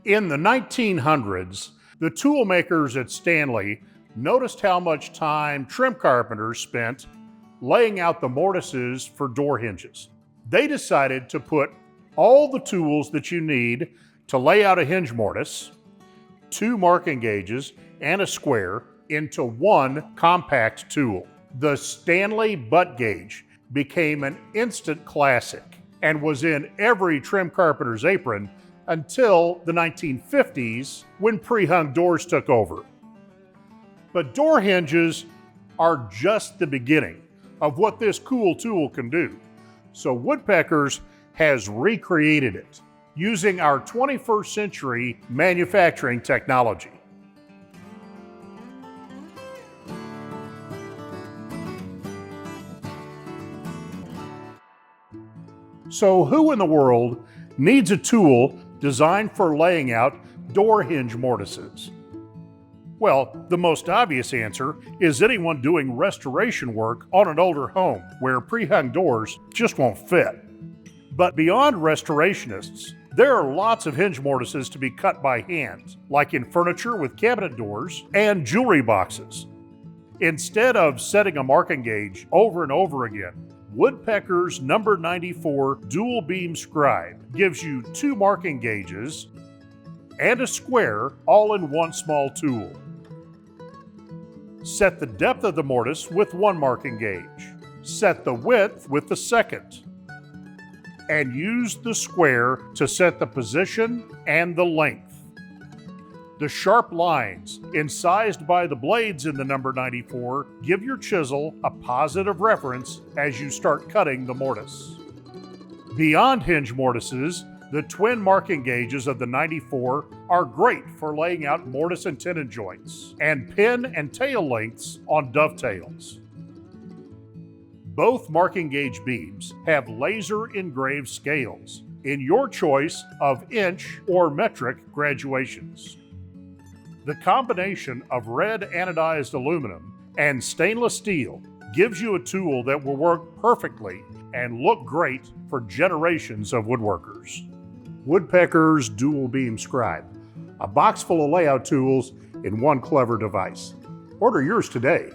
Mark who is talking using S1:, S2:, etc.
S1: In the 1900s, the tool makers at Stanley noticed how much time trim carpenters spent laying out the mortises for door hinges. They decided to put all the tools that you need to lay out a hinge mortise, 2 marking gauges, and a square into one compact tool. The Stanley Butt Gauge became an instant classic and was in every trim carpenter's apron until the 1950s when pre-hung doors took over. But door hinges are just the beginning of what this cool tool can do. So Woodpeckers has recreated it using our 21st century manufacturing technology. So who in the world needs a tool designed for laying out door hinge mortises? Well, the most obvious answer is anyone doing restoration work on an older home where pre-hung doors just won't fit. But beyond restorationists, there are lots of hinge mortises to be cut by hand, like in furniture with cabinet doors and jewelry boxes. Instead of setting a marking gauge over and over again, Woodpecker's number 94 Dual Beam Scribe gives you 2 marking gauges and a square all in one small tool. Set the depth of the mortise with 1 marking gauge. Set the width with the second. And use the square to set the position and the length. The sharp lines, incised by the blades in the number 94, give your chisel a positive reference as you start cutting the mortise. Beyond hinge mortises, the twin marking gauges of the 94 are great for laying out mortise and tenon joints and pin and tail lengths on dovetails. Both marking gauge beams have laser engraved scales in your choice of inch or metric graduations. The combination of red anodized aluminum and stainless steel gives you a tool that will work perfectly and look great for generations of woodworkers. Woodpecker's Dual Beam Scribe, a box full of layout tools in one clever device. Order yours today